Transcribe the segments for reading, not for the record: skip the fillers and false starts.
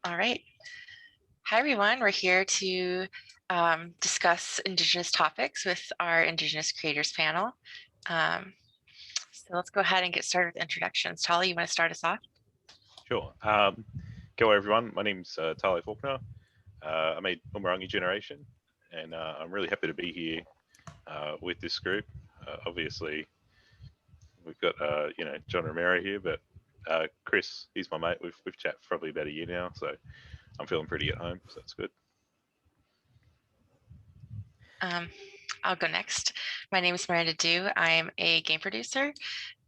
All right. Hi, everyone. We're here to discuss Indigenous topics with our Indigenous Creators panel. So let's go ahead and get started with introductions. Tali, you want to start us off? Sure. Hello, everyone. My name's Tali Faulkner. I made Umurangi Generation, and I'm really happy to be here with this group. Obviously, we've got John Romero here, but Chris, he's my mate. We've chatted for probably about a year now, so I'm feeling pretty at home. So that's good. I'll go next. My name is Miranda Dew. I'm a game producer.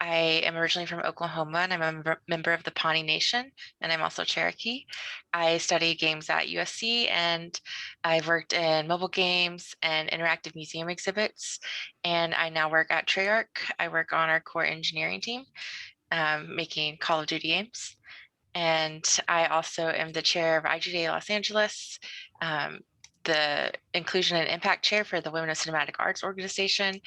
I am originally from Oklahoma, and I'm a member of the Pawnee Nation, and I'm also Cherokee. I study games at USC, and I've worked in mobile games and interactive museum exhibits, and I now work at Treyarch. I work on our core engineering team, making Call of Duty games. And I also am the chair of IGDA Los Angeles, the Inclusion and Impact Chair for the Women of Cinematic Arts organization,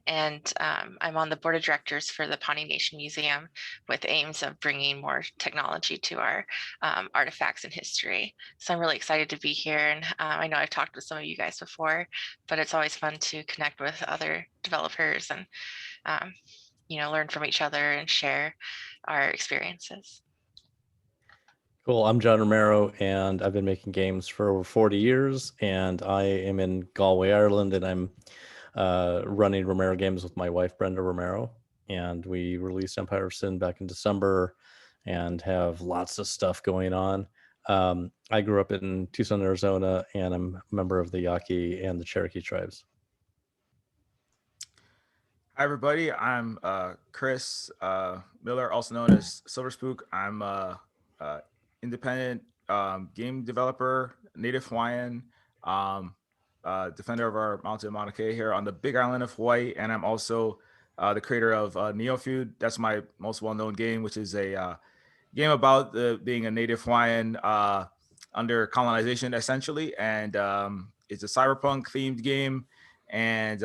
and I'm on the board of directors for the Pawnee Nation Museum with aims of bringing more technology to our artifacts and history. So I'm really excited to be here, and I know I've talked with some of you guys before, but it's always fun to connect with other developers and learn from each other and share our experiences. Cool. I'm John Romero, and I've been making games for over 40 years, and I am in Galway, Ireland, and I'm running Romero Games with my wife, Brenda Romero, and we released Empire of Sin back in December and have lots of stuff going on. I grew up in Tucson, Arizona, and I'm a member of the Yaqui and the Cherokee tribes. Hi, everybody. I'm Chris Miller, also known as Silver Spook. I'm independent game developer, native Hawaiian, defender of our mountain Mauna Kea here on the Big Island of Hawaii, and I'm also the creator of Neofeud. That's my most well-known game, which is a game about being a native Hawaiian under colonization, essentially, and it's a cyberpunk-themed game, and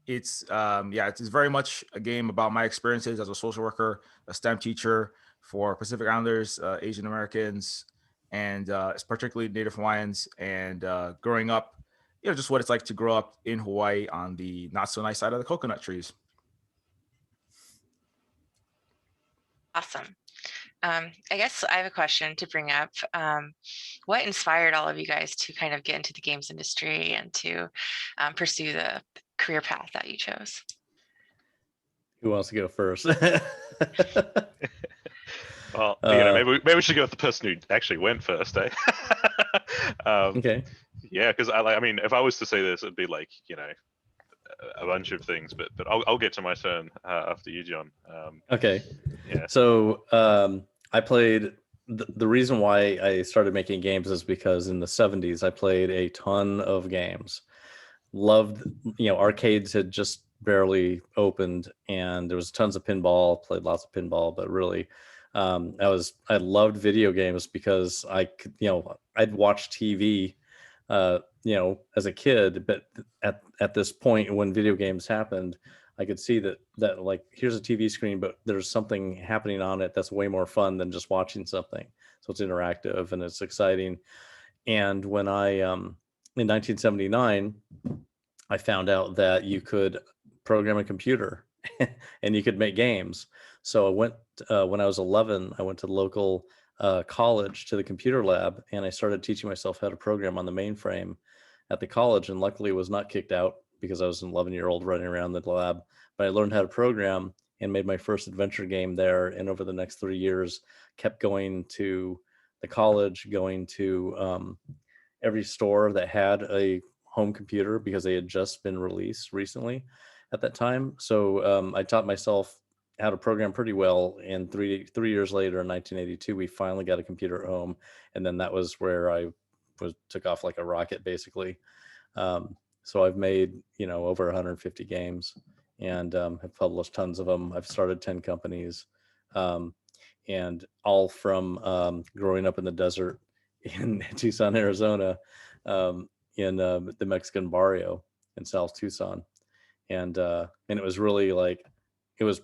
it's very much a game about my experiences as a social worker, a STEM teacher for Pacific Islanders, Asian Americans, and particularly Native Hawaiians, and growing up, just what it's like to grow up in Hawaii on the not so nice side of the coconut trees. Awesome. I guess I have a question to bring up. What inspired all of you guys to kind of get into the games industry and to pursue the career path that you chose? Who wants to go first? Well, maybe we should go with the person who actually went first, eh? Okay. Yeah, because I mean, if I was to say this, it'd be like a bunch of things, but I'll get to my turn after you, John. Okay. Yeah. So I played. The reason why I started making games is because in the 70s I played a ton of games. Loved, arcades had just barely opened, and there was tons of pinball. Played lots of pinball, but really, I loved video games because I could, I'd watch TV, as a kid, but at this point when video games happened, I could see that like, here's a TV screen, but there's something happening on it that's way more fun than just watching something. So it's interactive and it's exciting. And when I in 1979, I found out that you could program a computer and you could make games. So I went, when I was 11, I went to the local college, to the computer lab, and I started teaching myself how to program on the mainframe at the college, and luckily was not kicked out because I was an 11-year-old running around the lab. But I learned how to program and made my first adventure game there. And over the next 3 years, kept going to the college, going to every store that had a home computer because they had just been released recently at that time. So I taught myself how to program pretty well. And three years later, in 1982, we finally got a computer at home. And then that was where I took off like a rocket, basically. So I've made, over 150 games and have published tons of them. I've started 10 companies, and all from growing up in the desert in Tucson, Arizona, in the Mexican barrio in South Tucson. And it was really like, it was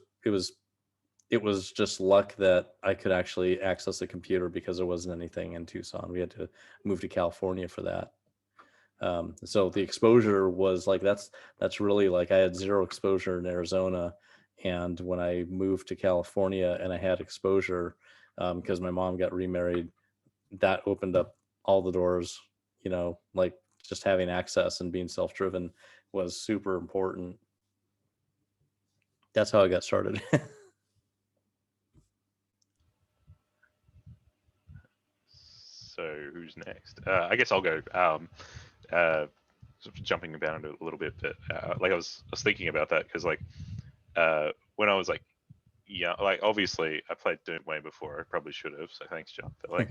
it was just luck that I could actually access a computer because there wasn't anything in Tucson. We had to move to California for that. So the exposure was like, that's really like, I had zero exposure in Arizona. And when I moved to California and I had exposure, because my mom got remarried, that opened up all the doors, like just having access and being self-driven was super important. That's how I got started. So who's next? I guess I'll go. Sort of jumping about it a little bit, but like I was thinking about that because like when I was like, yeah, like obviously I played Doom way before. I probably should have. So thanks, John. But like,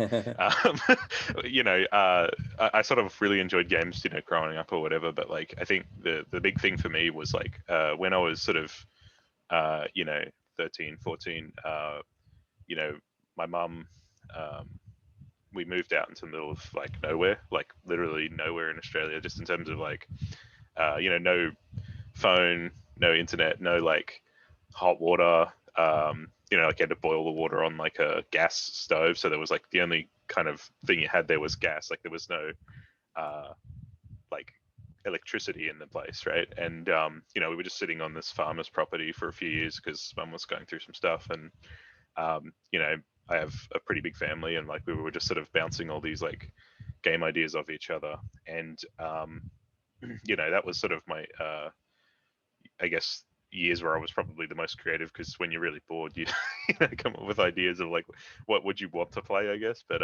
I sort of really enjoyed games, growing up or whatever. But like, I think the big thing for me was like when I was sort of, 13, 14. My mum, we moved out into the middle of like nowhere, like literally nowhere in Australia, just in terms of like, no phone, no internet, no like hot water. Like you had to boil the water on like a gas stove. So there was like the only kind of thing you had there was gas. Like there was no like electricity in the place, right? And we were just sitting on this farmer's property for a few years because mum was going through some stuff, and I have a pretty big family, and like we were just sort of bouncing all these like game ideas off each other, and that was sort of my I guess years where I was probably the most creative, because when you're really bored, you come up with ideas of like what would you want to play, I guess. But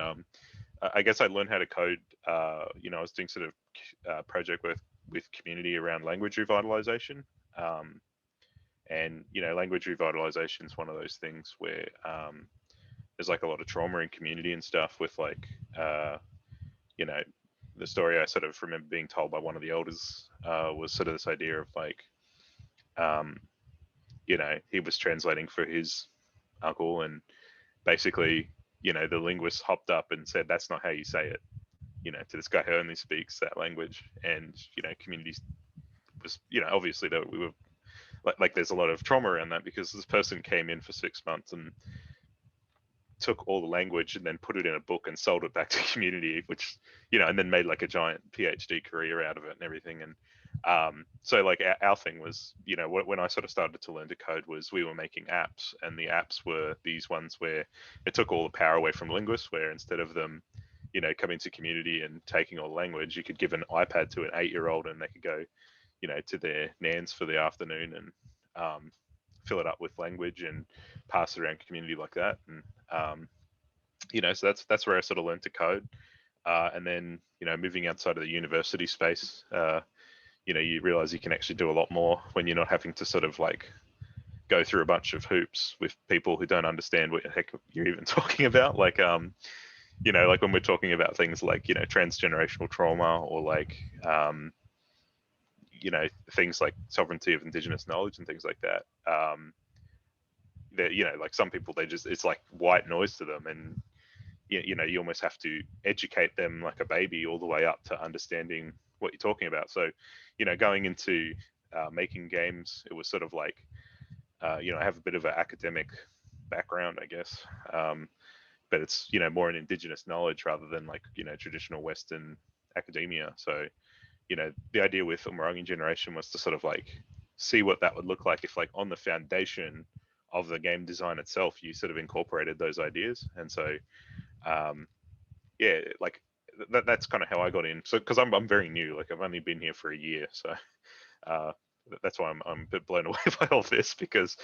I guess I learned how to code. I was doing sort of project with community around language revitalization, and language revitalization is one of those things where there's like a lot of trauma in community and stuff with like the story I sort of remember being told by one of the elders was sort of this idea of like he was translating for his uncle, and basically the linguist hopped up and said, that's not how you say it, to this guy who only speaks that language. And communities was obviously that we were like there's a lot of trauma around that, because this person came in for 6 months and took all the language and then put it in a book and sold it back to community, which and then made like a giant PhD career out of it and everything. And so like our thing was, when I sort of started to learn to code, was we were making apps, and the apps were these ones where it took all the power away from linguists, where instead of them coming to community and taking all the language, you could give an iPad to an 8-year-old and they could go to their nans for the afternoon and fill it up with language and pass it around community like that. And so that's where I sort of learned to code. And then moving outside of the university space, you realize you can actually do a lot more when you're not having to sort of like go through a bunch of hoops with people who don't understand what the heck you're even talking about. Like like when we're talking about things like transgenerational trauma, or like things like sovereignty of Indigenous knowledge and things like that. That like some people, it's like white noise to them, and you almost have to educate them like a baby all the way up to understanding what you're talking about. So going into making games, it was sort of like I have a bit of an academic background, I guess, but it's more in Indigenous knowledge rather than like traditional Western academia. So the idea with Umurangi Generation was to sort of like see what that would look like if like on the foundation of the game design itself you sort of incorporated those ideas. And so like that's kind of how I got in. So because I'm very new, like I've only been here for a year, so that's why I'm a bit blown away by all this, because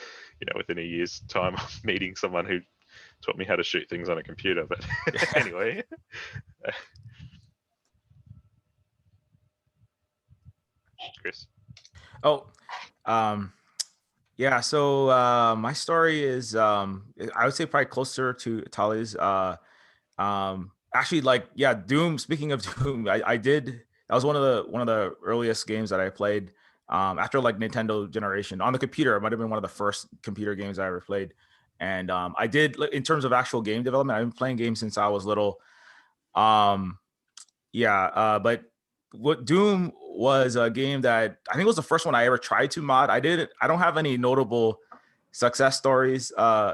within a year's time I'm meeting someone who taught me how to shoot things on a computer. But anyway. Chris. Yeah, so my story is I would say probably closer to Tali's. Actually, like, yeah, Doom. Speaking of Doom, I did, that was one of the earliest games that I played after like Nintendo generation on the computer. It might have been one of the first computer games I ever played. And I did, in terms of actual game development, I've been playing games since I was little. But what Doom was a game that I think was the first one I ever tried to mod. I don't have any notable success stories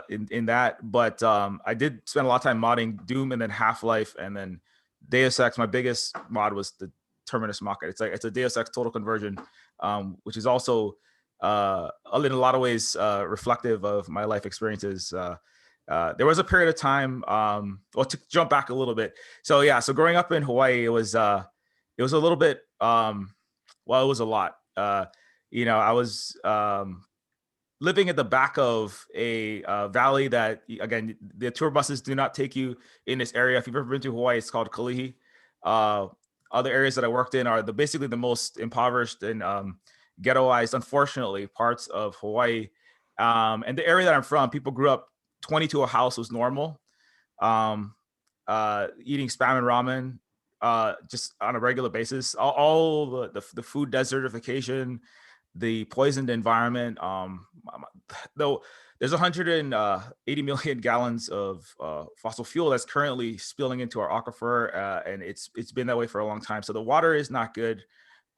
in that. But I did spend a lot of time modding Doom and then Half-Life and then Deus Ex. My biggest mod was the Terminus Market. It's a Deus Ex total conversion, which is also in a lot of ways reflective of my life experiences. There was a period of time, well, to jump back a little bit. So yeah, so growing up in Hawaii, it was a little bit, well, it was a lot. I was living at the back of a valley that, again, the tour buses do not take you in this area. If you've ever been to Hawaii, it's called Kalihi. Other areas that I worked in are basically the most impoverished and ghettoized, unfortunately, parts of Hawaii. And the area that I'm from, people grew up 20 to a house was normal. Eating spam and ramen just on a regular basis. All the food desertification, the poisoned environment. Though there's 180 million gallons of fossil fuel that's currently spilling into our aquifer, and it's been that way for a long time. So the water is not good.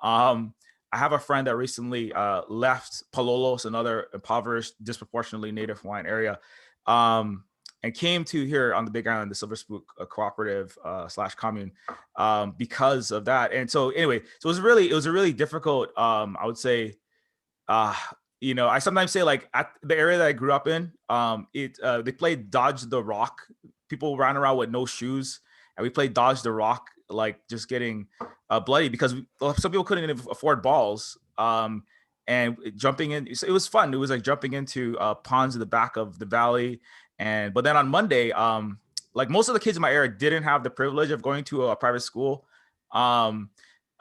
I have a friend that recently left Palolos, another impoverished, disproportionately Native Hawaiian area, and came to here on the Big Island, the Silver Spook cooperative / commune, because of that. And so anyway, so it was a really difficult, I would say, I sometimes say, like, at the area that I grew up in, they played Dodge the Rock. People ran around with no shoes, and we played Dodge the Rock, like just getting bloody because some people couldn't even afford balls. And jumping in, so it was fun. It was like jumping into ponds in the back of the valley. But then on Monday, like most of the kids in my area didn't have the privilege of going to a private school. In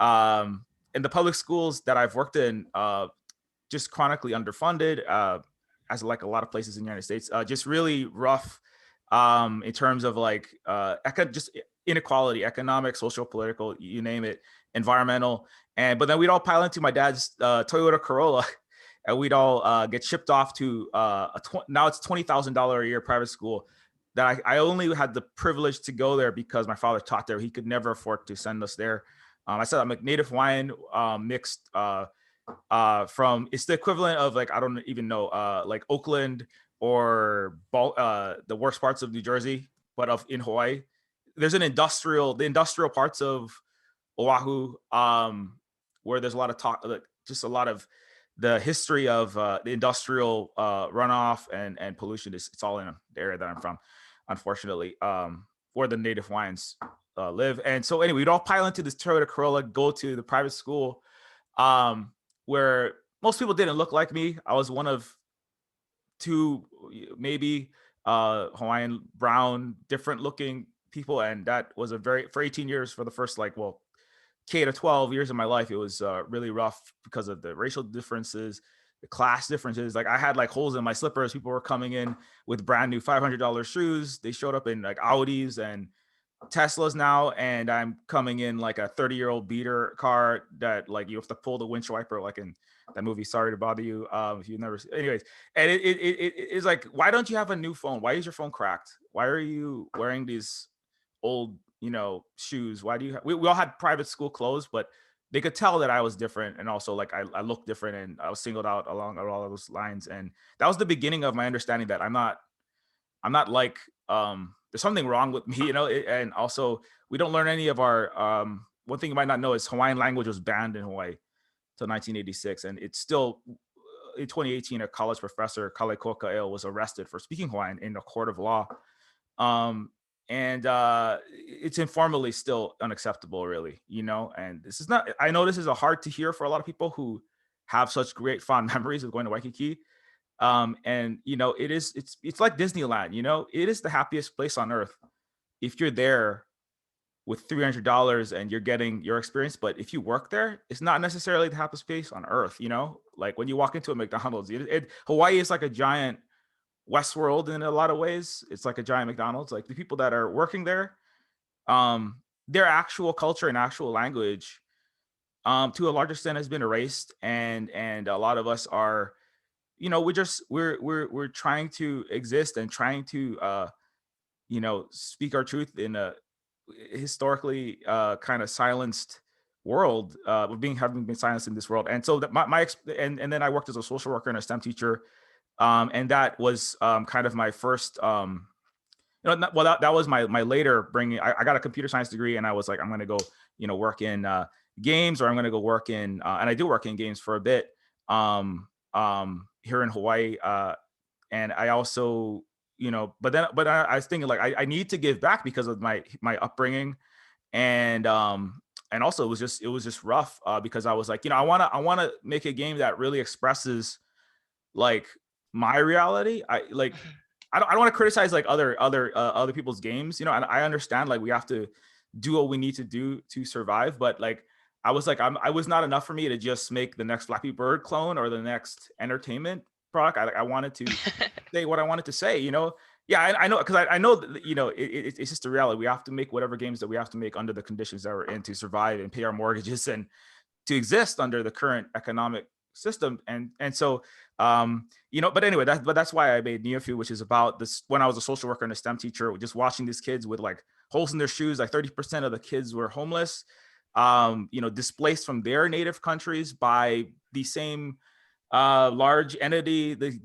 the public schools that I've worked in, just chronically underfunded, as like a lot of places in the United States, just really rough in terms of like just inequality, economic, social, political, you name it, environmental. But then we'd all pile into my dad's Toyota Corolla, and we'd all get shipped off to now it's $20,000 a year private school that I only had the privilege to go there because my father taught there. He could never afford to send us there. I said I'm a Native Hawaiian mixed from, it's the equivalent of, like, I don't even know, like Oakland or the worst parts of New Jersey, but in Hawaii. There's the industrial parts of Oahu, where there's a lot of talk, like, just a lot of the history of the industrial runoff and pollution. It's all in the area that I'm from, unfortunately, where the Native Hawaiians live. And so anyway, we'd all pile into this Toyota Corolla, go to the private school, where most people didn't look like me. I was one of two, maybe Hawaiian brown, different looking people. And that was for 18 years, for the first, like, well, K to 12 years of my life, it was really rough because of the racial differences, the class differences. Like, I had like holes in my slippers. People were coming in with brand new $500 shoes. They showed up in like Audis and Teslas now, and I'm coming in like a 30-year-old beater car that, like, you have to pull the windshield wiper, like in that movie Sorry to Bother You, if you've never seen. Anyways, and it's like, why don't you have a new phone? Why is your phone cracked? Why are you wearing these old shoes? Why do you we all had private school clothes, but they could tell that I was different, and also, like, I looked different, and I was singled out along all of those lines. And that was the beginning of my understanding that I'm not like, there's something wrong with me, and also we don't learn any of our, one thing you might not know is Hawaiian language was banned in Hawaii till 1986. And it's still, in 2018, a college professor, Kale Koka'eo, was arrested for speaking Hawaiian in a court of law. And it's informally still unacceptable, really, and this is not, I know this is hard to hear for a lot of people who have such great fond memories of going to Waikiki. And it's like Disneyland, it is the happiest place on earth if you're there with $300 and you're getting your experience. But if you work there, it's not necessarily the happiest place on earth. Like when you walk into a McDonald's, Hawaii is like a giant Westworld in a lot of ways. It's like a giant McDonald's. Like, the people that are working there, their actual culture and actual language, to a large extent, has been erased. And a lot of us are, we're trying to exist and trying to speak our truth in a historically kind of silenced world, having been silenced in this world. And so that and then I worked as a social worker and a STEM teacher And that was kind of my first. That was my later bringing. I got a computer science degree, and I was like, I'm going to go, work in games, or I'm going to go work in, and I do work in games for a bit here in Hawaii. And I also, but I was thinking like I need to give back because of my upbringing, and also it was just rough because I was like, I want to make a game that really expresses like my reality. I don't want to criticize like other people's games, and I understand like we have to do what we need to do to survive, but like I was like I was not enough for me to just make the next Flappy Bird clone or the next entertainment product. I wanted to say what I wanted to say, Yeah, I know, because I know that, it's just a reality. We have to make whatever games that we have to make under the conditions that we're in to survive and pay our mortgages and to exist under the current economic system. And so, but anyway, that's why I made Neophyte, which is about this. When I was a social worker and a STEM teacher, just watching these kids with like holes in their shoes, like 30% of the kids were homeless, displaced from their native countries by the same large entity, the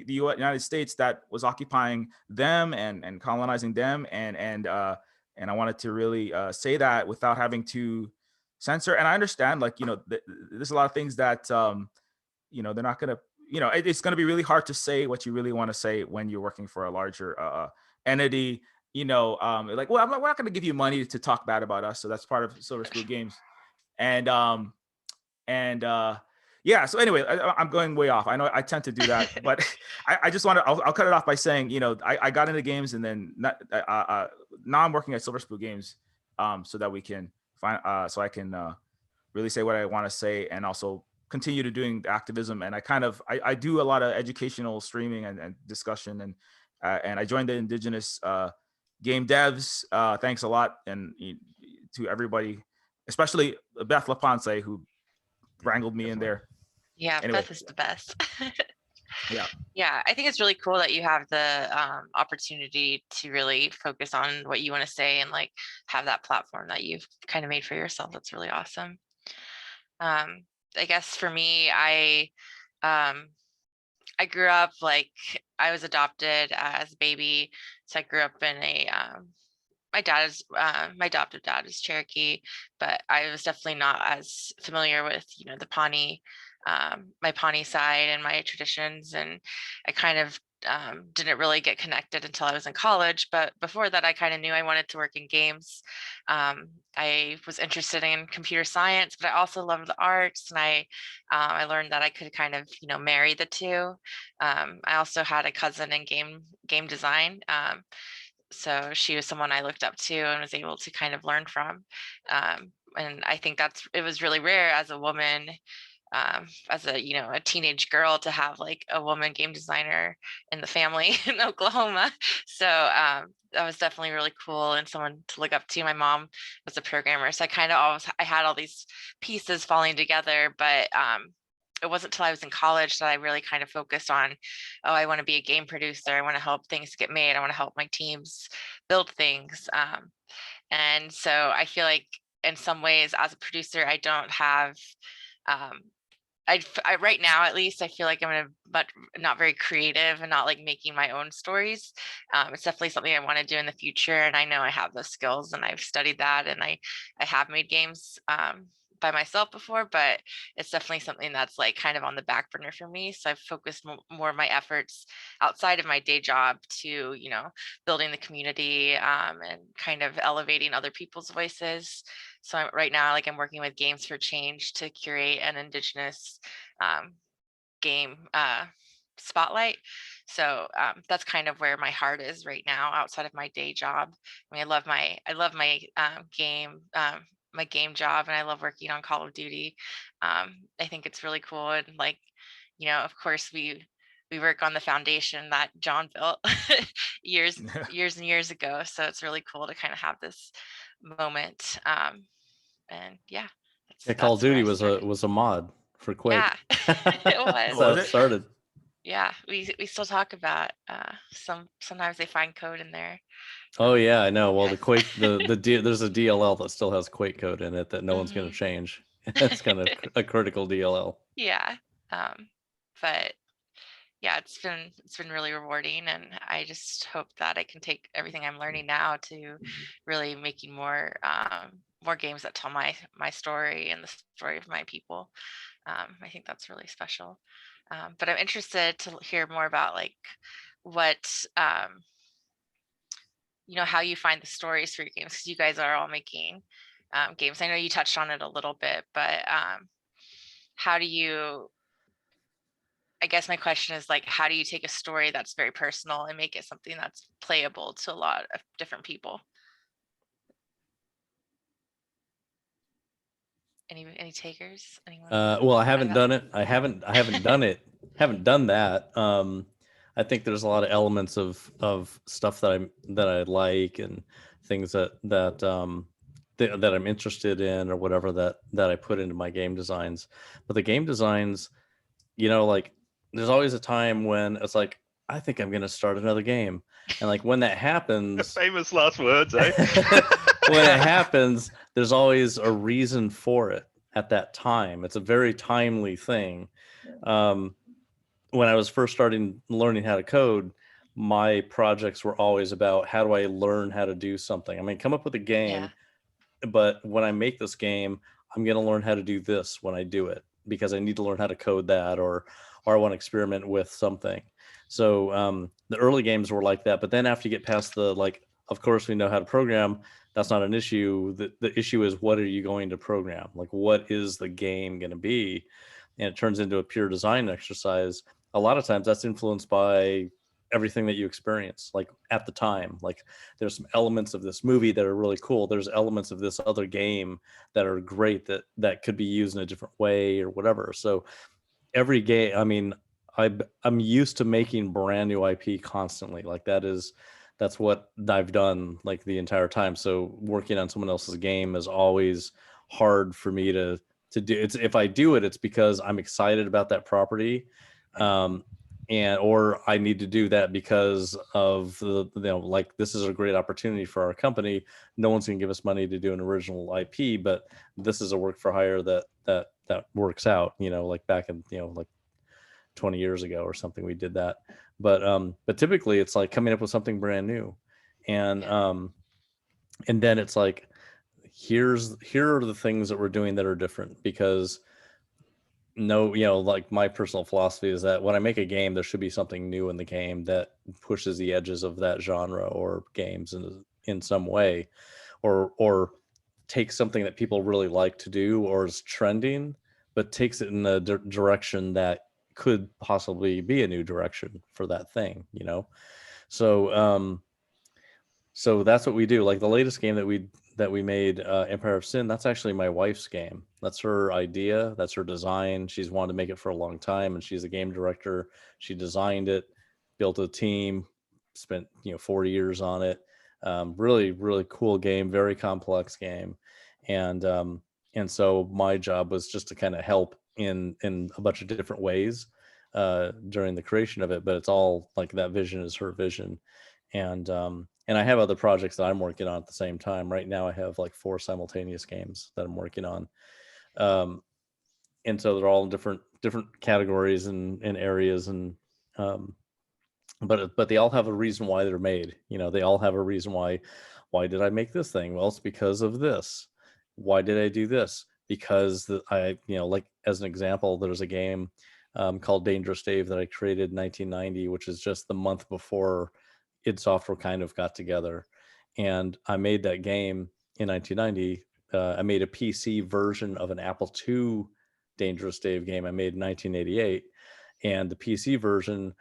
United States, that was occupying them and colonizing them. And I wanted to really say that without having to censor. And I understand, like, there's a lot of things that, they're not going to, it's going to be really hard to say what you really want to say when you're working for a larger entity, like, well, we're not going to give you money to talk bad about us. So that's part of Silver Spoon Games. And yeah, so anyway, I'm going way off. I know I tend to do that, but I just want to, I'll cut it off by saying, I got into games, and then now I'm working at Silver Spoon Games, so that we can find, so I can really say what I want to say, and also continue to doing activism. And I do a lot of educational streaming and discussion, and I joined the Indigenous game devs. Thanks a lot, and to everybody, especially Beth LaPonce, who wrangled me in there. Yeah, Anyway. Beth is the best. Yeah. Yeah, I think it's really cool that you have the opportunity to really focus on what you want to say and like have that platform that you've kind of made for yourself. That's really awesome. I guess for me, I grew up, like, I was adopted as a baby, so I grew up in a my adoptive dad is Cherokee, but I was definitely not as familiar with, the Pawnee, my Pawnee side and my traditions. And I kind of didn't really get connected until I was in college. But before that, I kind of knew I wanted to work in games. I was interested in computer science, but I also loved the arts. And I learned that I could kind of, marry the two. I also had a cousin in game design. So she was someone I looked up to and was able to kind of learn from. And I think it was really rare as a woman, as a teenage girl, to have like a woman game designer in the family in Oklahoma. So that was definitely really cool and someone to look up to. My mom was a programmer, so I had all these pieces falling together, but it wasn't until I was in college that I really kind of focused on, oh, I want to be a game producer. I want to help things get made. I want to help my teams build things. And so I feel like in some ways as a producer, I don't have, right now, at least, I feel like but not very creative and not like making my own stories. It's definitely something I want to do in the future. And I know I have those skills and I've studied that, and I have made games by myself before, but it's definitely something that's like kind of on the back burner for me. So I've focused more of my efforts outside of my day job to, building the community and kind of elevating other people's voices. So right now, like, I'm working with Games for Change to curate an Indigenous game spotlight. So that's kind of where my heart is right now, outside of my day job. I mean, I love my my game job, and I love working on Call of Duty. I think it's really cool, and like, of course we work on the foundation that John built years and years ago. So it's really cool to kind of have this moment. And yeah, Call of Duty was a mod for Quake. Yeah, it was. That's how it started. Yeah, we still talk about sometimes they find code in there. Oh yeah, I know. Well, the Quake, there's a DLL that still has Quake code in it that no one's going to change. It's kind of a critical DLL. Yeah, but yeah, it's been really rewarding, and I just hope that I can take everything I'm learning now to really making more games that tell my story and the story of my people. I think that's really special. But I'm interested to hear more about like what how you find the stories for your games, because you guys are all making games. I know you touched on it a little bit, but how do you? I guess my question is like, how do you take a story that's very personal and make it something that's playable to a lot of different people? Any takers? Anyone? Well, I haven't done it. I haven't done it. Haven't done that. I think there's a lot of elements of stuff that I like, and things that I'm interested in, or whatever, that I put into my game designs. But the game designs, like, there's always a time when it's like, I think I'm going to start another game. And like when that happens, Famous last words, eh? when it happens, there's always a reason for it at that time. It's a very timely thing. When I was first learning how to code, my projects were always about, how do I learn how to do something? I mean, come up with a game, but when I make this game, I'm going to learn how to do this when I do it, because I need to learn how to code that, or I want to experiment with something. So the early games were like that. But then after you get past the, like, of course we know how to program, that's not an issue. The issue is, what are you going to program? Like, what is the game going to be? And it turns into a pure design exercise. A lot of times that's influenced by everything that you experience, like at the time. Like, there's some elements of this movie that are really cool. There's elements of this other game that are great, that could be used in a different way or whatever. So every game, I mean, I'm used to making brand new IP constantly. Like, that's what I've done like the entire time. So working on someone else's game is always hard for me to do. It's, if I do it, it's because I'm excited about that property, or I need to do that because of like, this is a great opportunity for our company. No one's gonna give us money to do an original IP, but this is a work for hire that works out. Like back in like 20 years ago or something, we did that. But typically it's like coming up with something brand new, and then it's like, here are the things that we're doing that are different, because like, my personal philosophy is that when I make a game, there should be something new in the game that pushes the edges of that genre or games in some way, or takes something that people really like to do or is trending, but takes it in a direction that could possibly be a new direction for that thing. So so that's what we do. Like the latest game that we made, Empire of Sin, that's actually my wife's game. That's her idea, that's her design. She's wanted to make it for a long time, and she's a game director. She designed it, built a team, spent 4 years on it. Really, really cool game, very complex game. And so my job was just to kind of help in a bunch of different ways during the creation of it. But it's all like, that vision is her vision. And I have other projects that I'm working on at the same time. Right now I have like 4 simultaneous games that I'm working on. And so they're all in different categories and areas, and but they all have a reason why they're made. They all have a reason why did I make this thing? Well, it's because of this. Why did I do this? Because I like, as an example, there's a game called Dangerous Dave that I created in 1990, which is just the month before id Software kind of got together. And I made that game in 1990. I made a PC version of an Apple II Dangerous Dave game I made in 1988. And the PC version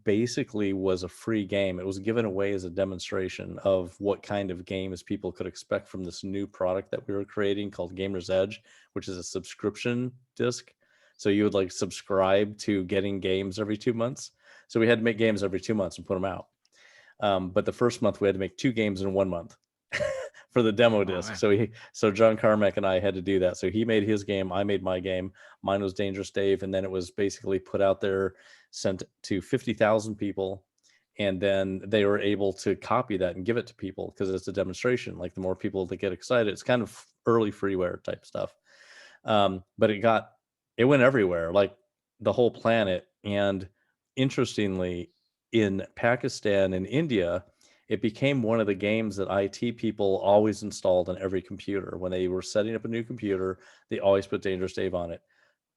basically was a free game. It was given away as a demonstration of what kind of games people could expect from this new product that we were creating called Gamer's Edge, which is a subscription disc. So you would like subscribe to getting games every 2 months. So we had to make games every 2 months and put them out. But the first month we had to make 2 games in 1 month for the demo disc. So John Carmack and I had to do that. So he made his game, I made my game. Mine was Dangerous Dave, and then it was basically put out there, sent to 50,000 people, and then they were able to copy that and give it to people because it's a demonstration. Like, the more people that get excited, it's kind of early freeware type stuff. But it went everywhere, like the whole planet. And interestingly, in Pakistan and India, it became one of the games that IT people always installed on every computer. When they were setting up a new computer, they always put Dangerous Dave on it.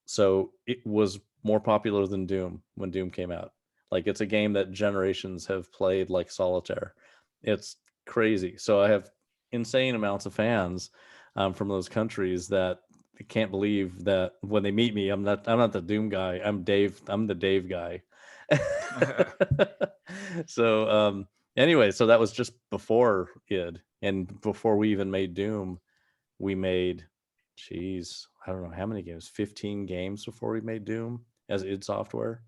So it was more popular than Doom when Doom came out. Like, it's a game that generations have played like solitaire. It's crazy. So I have insane amounts of fans from those countries that can't believe that when they meet me, I'm not the Doom guy. I'm Dave. I'm the Dave guy. So anyway, so that was just before id, and before we even made Doom, we made, geez, I don't know how many games, 15 games before we made Doom as id Software.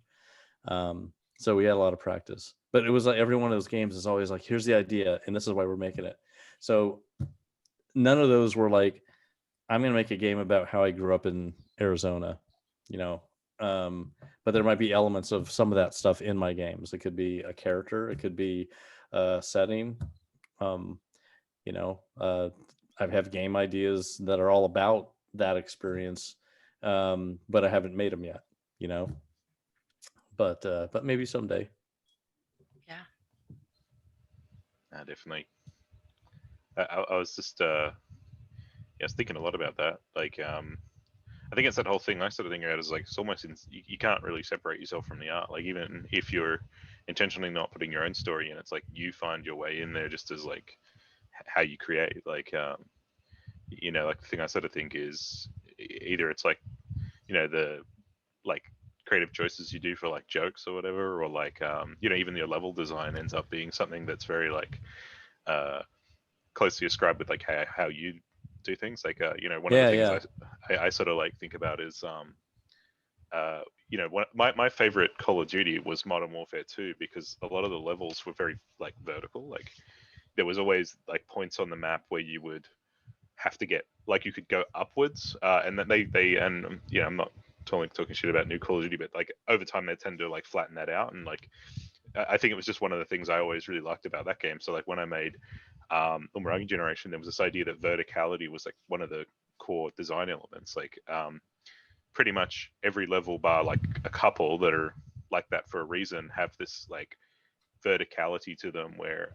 So we had a lot of practice, but it was like every one of those games is always like, here's the idea and this is why we're making it. So none of those were like, I'm going to make a game about how I grew up in Arizona, you know. But there might be elements of some of that stuff in my games. It could be a character, it could be a setting. You know, I have game ideas that are all about that experience, but I haven't made them yet, you know. But maybe someday. Yeah. Definitely. I was just I was thinking a lot about that. Like, I think it's that whole thing I sort of think about is like, it's almost you can't really separate yourself from the art. Like, even if you're intentionally not putting your own story in, it's like you find your way in there just as like how you create. Like, you know, like the thing I sort of think is either it's like, you know, the like creative choices you do for like jokes or whatever, or like, you know, even your level design ends up being something that's very like closely ascribed with like how you do things. Like, you know, one of the things I sort of like think about is you know, my favorite Call of Duty was Modern Warfare 2, because a lot of the levels were very like vertical. Like, there was always like points on the map where you would have to get, like, you could go upwards, and then they and you know, I'm not talking shit about new Call of Duty, but like over time they tend to like flatten that out. And like, I think it was just one of the things I always really liked about that game. So like when I made Umurangi Generation, there was this idea that verticality was like one of the core design elements. Like, pretty much every level bar like a couple that are like that for a reason have this like verticality to them, where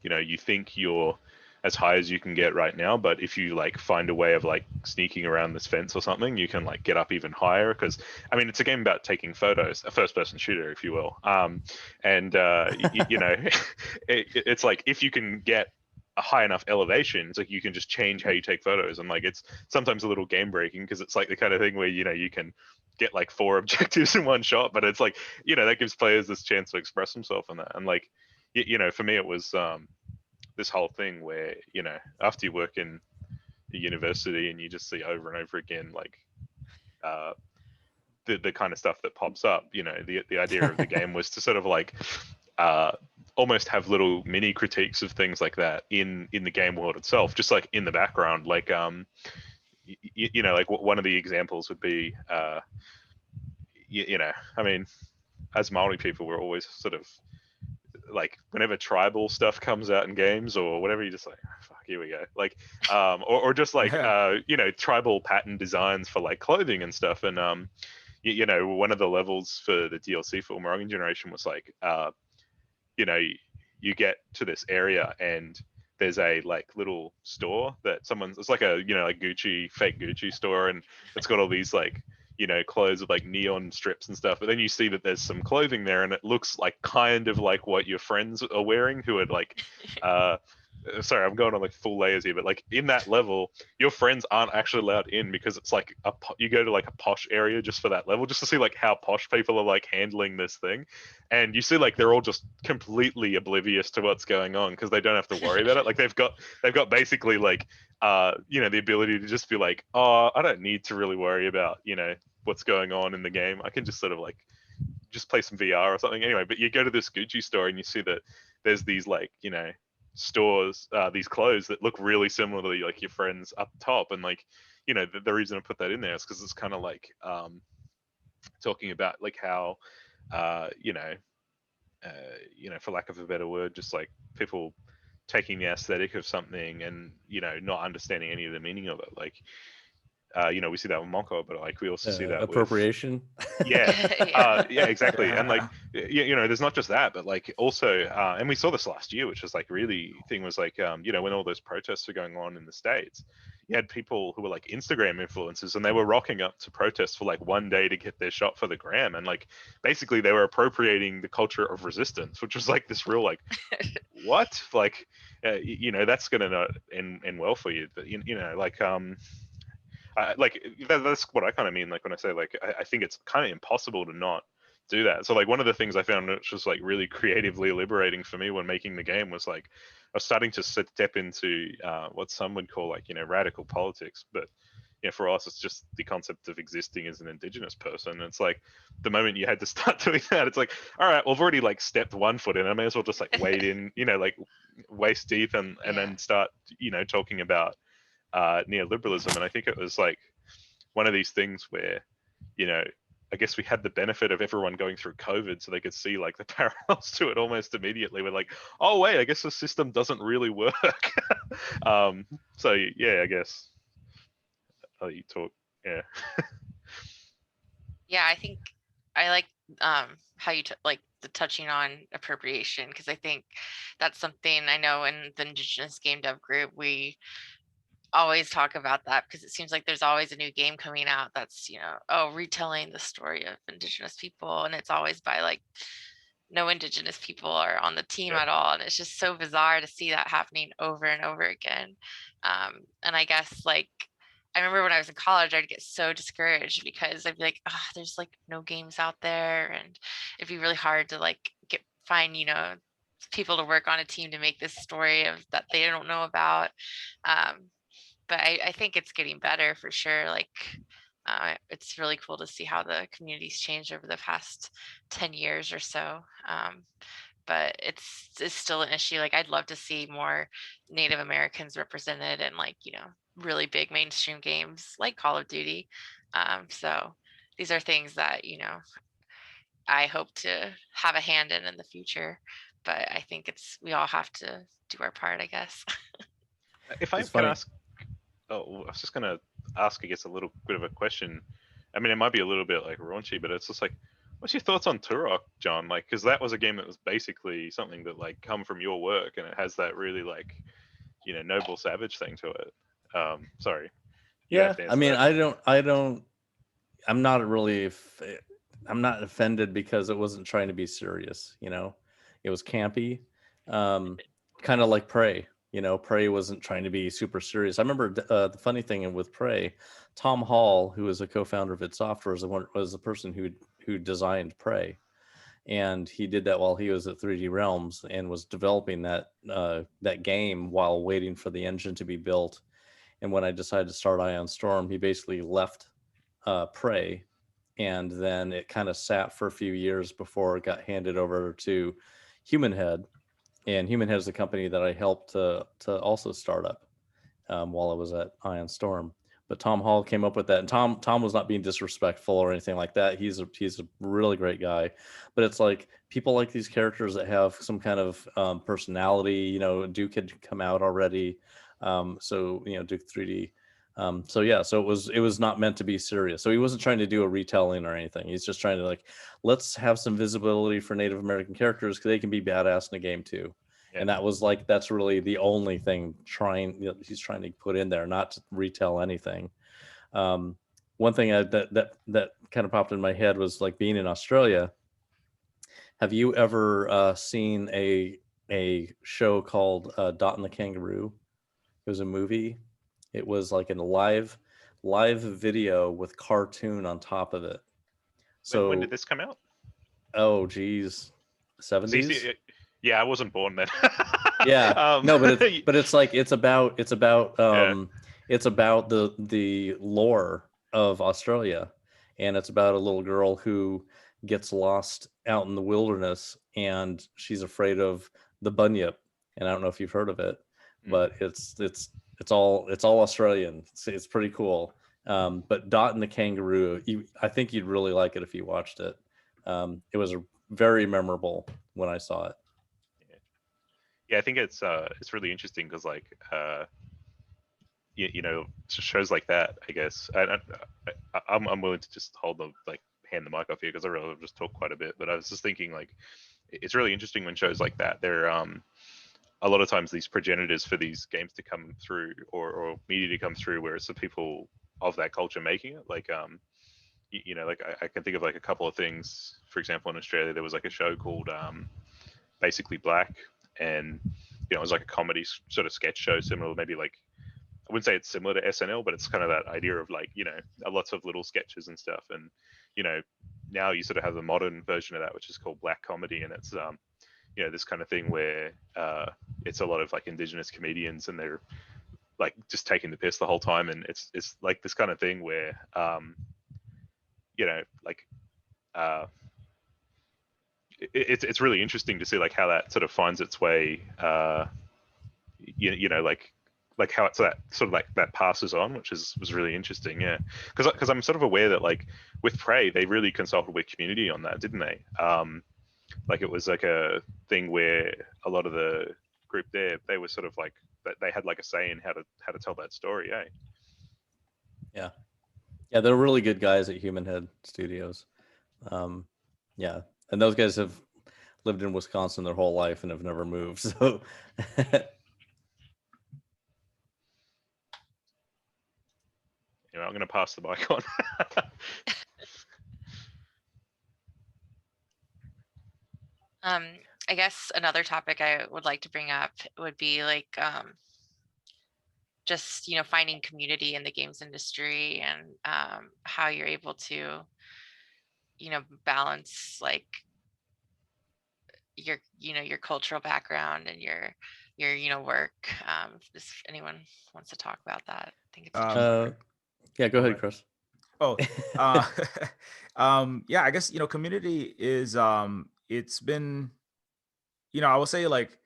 you know, you think you're as high as you can get right now, but if you like find a way of like sneaking around this fence or something, you can like get up even higher. Because I mean, it's a game about taking photos, a first person shooter, if you will. And you know, it's like, if you can get a high enough elevation, it's like you can just change how you take photos. And like, it's sometimes a little game breaking, because it's like the kind of thing where, you know, you can get like 4 objectives in one shot, but it's like, you know, that gives players this chance to express themselves in that. And like, you know, for me it was this whole thing where, you know, after you work in the university and you just see over and over again like the kind of stuff that pops up, you know, the idea of the game was to sort of like almost have little mini critiques of things like that in the game world itself, just like in the background. Like, you know, like one of the examples would be you know, I mean, as Maori people, we're always sort of like, whenever tribal stuff comes out in games or whatever, you just like, oh, fuck, here we go. Like, or just like, you know, tribal pattern designs for like clothing and stuff. And, you know, one of the levels for the DLC for Umurangi Generation was like, you know, you get to this area and there's a like little store that it's like a, you know, like Gucci, fake Gucci store. And it's got all these like, you know, clothes with like neon strips and stuff. But then you see that there's some clothing there and it looks like kind of like what your friends are wearing, who are like, sorry, I'm going on like full layers here, but like in that level, your friends aren't actually allowed in, because it's like you go to like a posh area just for that level, just to see like how posh people are like handling this thing. And you see like they're all just completely oblivious to what's going on, because they don't have to worry about it. Like, they've got basically like, you know, the ability to just be like, oh, I don't need to really worry about, you know, what's going on in the game. I can just sort of like just play some VR or something. Anyway, but you go to this Gucci store and you see that there's these like, you know, stores, these clothes that look really similar to like your friends up top. And like, you know, the reason I put that in there is because it's kind of like talking about like how you know, for lack of a better word, just like people taking the aesthetic of something and, you know, not understanding any of the meaning of it. Like, we see that with Monko, but like we also see that with appropriation. yeah, yeah, exactly. And like, Yeah. there's not just that, but like also, and we saw this last year, which was like really thing was like, when all those protests were going on in the States, you had people who were like Instagram influencers and they were rocking up to protest for like one day to get their shot for the gram. And like, basically they were appropriating the culture of resistance, which was like this real, like, what? Like, that's going to not end well for you. But, like, like that's what I kind of mean. Like when I say like I think it's kind of impossible to not do that. So like one of the things I found which was like really creatively liberating for me when making the game was like I was starting to step into what some would call like radical politics, but for us it's just the concept of existing as an Indigenous person. It's like the moment you had to start doing that, it's like, all right, well, I've already like stepped 1 foot in. I may as well just like wade in, like waist deep and then start talking about neoliberalism. And I think it was like one of these things where, I guess we had the benefit of everyone going through COVID, so they could see like the parallels to it almost immediately. We're like, oh wait, I guess the system doesn't really work. So yeah, I guess I'll let you talk. Yeah. Yeah, I think I like how you like the touching on appropriation, because I think that's something I know in the Indigenous game dev group we always talk about, that because it seems like there's always a new game coming out that's retelling the story of Indigenous people, and it's always by like no Indigenous people are on the team Yeah. at all, and it's just so bizarre to see that happening over and over again. And I guess like I remember when I was in college, I'd get so discouraged because I'd be like, oh, there's like no games out there, and it'd be really hard to like find people to work on a team to make this story of that they don't know about. But I think it's getting better for sure. Like it's really cool to see how the community's changed over the past 10 years or so. But it's still an issue. Like I'd love to see more Native Americans represented in like, really big mainstream games like Call of Duty. So these are things that, I hope to have a hand in the future. But I think we all have to do our part, I guess. If I It's can funny. ask, I was just gonna ask, I guess, a little bit of a question. I mean, it might be a little bit like raunchy, but it's just like, what's your thoughts on Turok, John? Like, because that was a game that was basically something that like come from your work, and it has that really like, noble savage thing to it. Sorry, you Yeah, have to I answer mean, that. I'm not really, I'm not offended because it wasn't trying to be serious. It was campy, kind of like Prey. Prey wasn't trying to be super serious. I remember the funny thing with Prey, Tom Hall, who was a co-founder of id Software, was the person who designed Prey, and he did that while he was at 3D Realms and was developing that game while waiting for the engine to be built. And when I decided to start Ion Storm, he basically left Prey, and then it kind of sat for a few years before it got handed over to Human Head. And Human Head is the company that I helped to also start up while I was at Ion Storm. But Tom Hall came up with that, and Tom was not being disrespectful or anything like that. He's a really great guy, but it's like people like these characters that have some kind of personality. Duke had come out already, so Duke 3D. So yeah, so it was not meant to be serious. So he wasn't trying to do a retelling or anything. He's just trying to like, let's have some visibility for Native American characters because they can be badass in a game too. Yeah. And that was like, that's really the only thing he's trying to put in there, not to retell anything. One thing that kind of popped in my head was like being in Australia. Have you ever seen a show called Dot and the Kangaroo? It was a movie. It was like in a live video with cartoon on top of it. So When did this come out? oh geez, 70s. See, yeah, I wasn't born then. Yeah, no, but it's like it's about Yeah. it's about the lore of Australia, and it's about a little girl who gets lost out in the wilderness, and she's afraid of the bunyip. And I don't know if you've heard of it, but it's all Australian. It's pretty cool. But Dot and the Kangaroo, I think you'd really like it if you watched it. It was very memorable when I saw it. Yeah, I think it's really interesting because like you know, shows like that, I guess. I'm willing to just hand the mic off here because I really just talk quite a bit. But I was just thinking, like, it's really interesting when shows like that, they're a lot of times these progenitors for these games to come through, or media to come through, where it's the people of that culture making it. Like you know, like I can think of like a couple of things. For example, in Australia, there was like a show called Basically Black, and you know, it was like a comedy sort of sketch show, similar, maybe like, I wouldn't say it's similar to SNL, but it's kind of that idea of like, you know, lots of little sketches and stuff. And, you know, now you sort of have the modern version of that, which is called black comedy. And it's, you know, this kind of thing where it's a lot of like Indigenous comedians, and they're like just taking the piss the whole time. And it's like this kind of thing where, you know, like, it's really interesting to see like how that sort of finds its way, you know, like how it's that sort of like that passes on, which was really interesting. Yeah, because I'm sort of aware that like with Prey, they really consulted with community on that, didn't they? Like it was like a thing where a lot of the group there, they were sort of like, they had like a say in how to tell that story. Yeah, they're really good guys at Human Head Studios. Yeah, and those guys have lived in Wisconsin their whole life and have never moved. So You know, I'm going to pass the mic on. I guess another topic I would like to bring up would be like just, you know, finding community in the games industry, and how you're able to, you know, balance like your, you know, your cultural background and your you know, work. If anyone wants to talk about that, I think it's interesting. yeah, go ahead, Chris. Oh, yeah, I guess, you know, community is, it's been, you know, I will say like,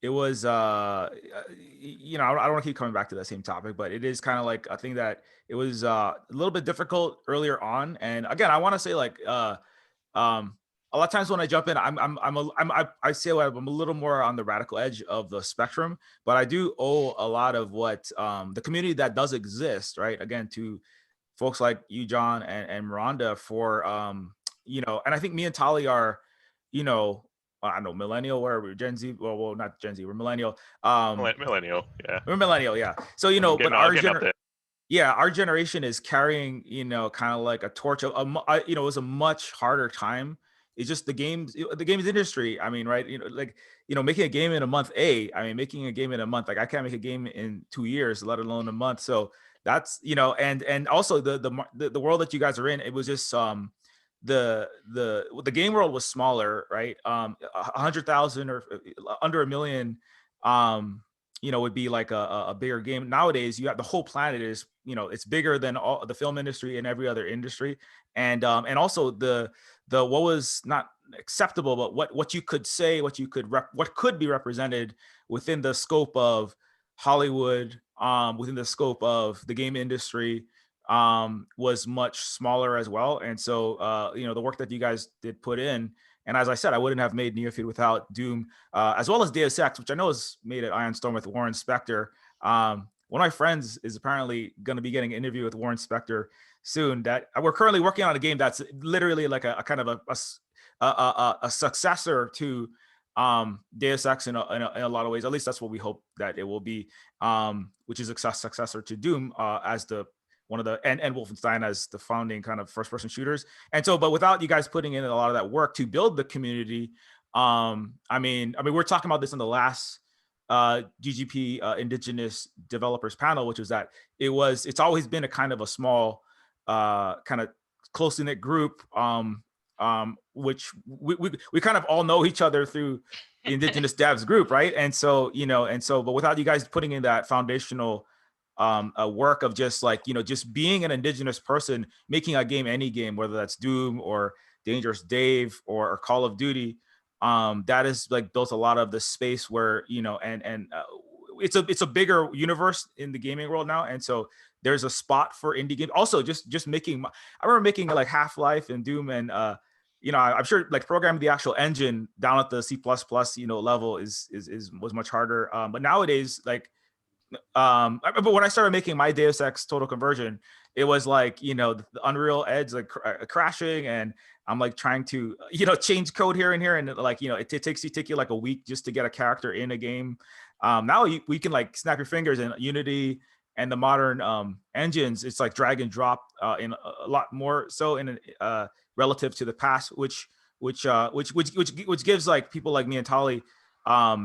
it was, you know, I don't want to keep coming back to that same topic, but it is kind of like a thing that it was a little bit difficult earlier on. And again, I want to say like, a lot of times when I jump in, I say I'm a little more on the radical edge of the spectrum, but I do owe a lot of what the community that does exist, right? Again, to folks like you, John, and Miranda for, you know, and I think me and Tali are, you know, I don't know, millennial, where we're Gen Z. Well, not Gen Z, we're millennial. Millennial, yeah. We're millennial, yeah. So, you know, but I'm getting up there. yeah, our generation is carrying, you know, kind of like a torch of, you know, it was a much harder time. It's just the games industry. I mean, right? You know, like, you know, making a game in a month, I mean, making a game in a month, like I can't make a game in 2 years, let alone a month. So that's, you know, and also the world that you guys are in, it was just, the game world was smaller, right? 100,000 or under 1 million, you know, would be like a bigger game. Nowadays, you have the whole planet is, you know, it's bigger than all the film industry and every other industry. And also the what was not acceptable, but what you could say, what could be represented within the scope of Hollywood, within the scope of the game industry, was much smaller as well. And so, you know, the work that you guys did put in, and as I said, I wouldn't have made Neophyte without Doom, as well as Deus Ex, which I know is made at Iron Storm with Warren Spector. One of my friends is apparently going to be getting an interview with Warren Spector soon. That we're currently working on a game that's literally like a kind of a successor to Deus Ex in a lot of ways. At least that's what we hope that it will be, which is a successor to Doom, as the one of the and Wolfenstein as the founding kind of first person shooters. And so, but without you guys putting in a lot of that work to build the community, I mean, we're talking about this in the last GGP Indigenous developers panel, which was that it's always been a kind of a small, kind of close knit group, which we kind of all know each other through the Indigenous devs group, right? And so, you know, but without you guys putting in that foundational a work of just like, you know, just being an Indigenous person making a game, any game, whether that's Doom or Dangerous Dave or Call of Duty, that is like built a lot of the space where, you know, and it's a bigger universe in the gaming world now. And so there's a spot for indie games. Also, just making, I remember making like Half-Life and Doom, and you know, I'm sure like programming the actual engine down at the C++, you know, level was much harder. But nowadays, like, But when I started making my Deus Ex Total Conversion, it was like, the Unreal Edge like crashing, and I'm like trying to, change code here and here, and like, it takes you like a week just to get a character in a game. Now we can like snap your fingers, in Unity and the modern engines. It's like drag and drop in a lot more so in relative to the past, which gives like people like me and Tali a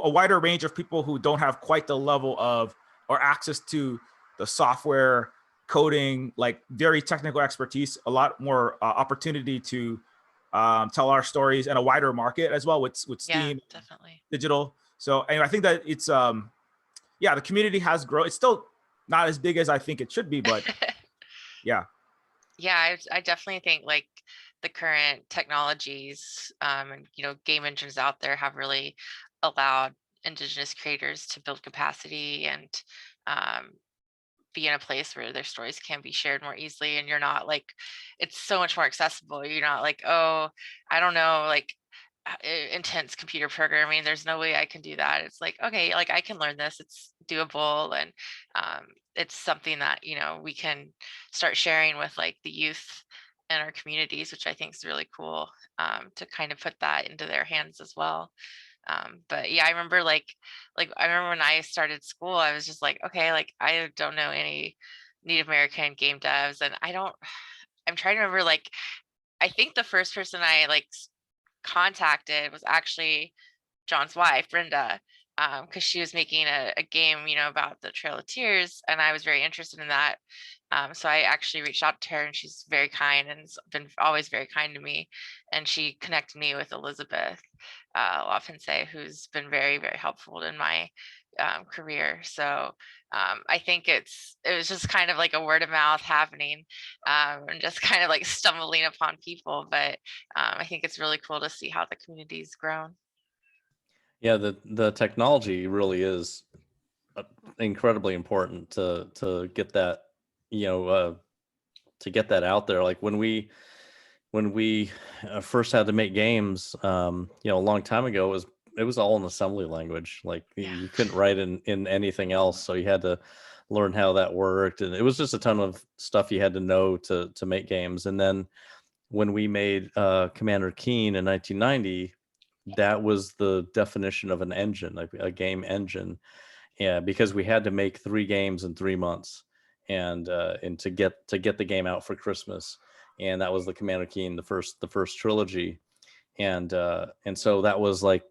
wider range of people who don't have quite the level of or access to the software coding, like very technical expertise, a lot more opportunity to tell our stories, and a wider market as well with Steam, definitely. digital. So anyway, I think that it's the community has grown. It's still not as big as I think it should be, but yeah. Yeah, I definitely think like the current technologies and game engines out there have really allowed Indigenous creators to build capacity and um, be in a place where their stories can be shared more easily, and you're not like, it's so much more accessible. You're not like, oh, I don't know, like intense computer programming, there's no way I can do that. It's like, okay, like I can learn this, it's doable, and it's something that we can start sharing with like the youth in our communities, which I think is really cool, to kind of put that into their hands as well. But yeah, I remember I remember when I started school, I was just like, okay, like I don't know any Native American game devs, and I'm trying to remember, like I think the first person I like contacted was actually John's wife, Brenda, because she was making a game, about the Trail of Tears, and I was very interested in that. So I actually reached out to her, and she's very kind and has been always very kind to me. And she connected me with Elizabeth, I'll often say, who's been very, very helpful in my career. So I think it was just kind of like a word of mouth happening, and just kind of like stumbling upon people. But I think it's really cool to see how the community's grown. Yeah, the technology really is incredibly important to get that, to get that out there. Like when we first had to make games, a long time ago, it was all in assembly language. Like you couldn't write in anything else, so you had to learn how that worked, and it was just a ton of stuff you had to know to make games. And then when we made Commander Keen in 1990, that was the definition of an engine, a game engine. Yeah, because we had to make 3 games in 3 months, and to get the game out for Christmas, and that was the Commander Keen, the first trilogy, and so that was like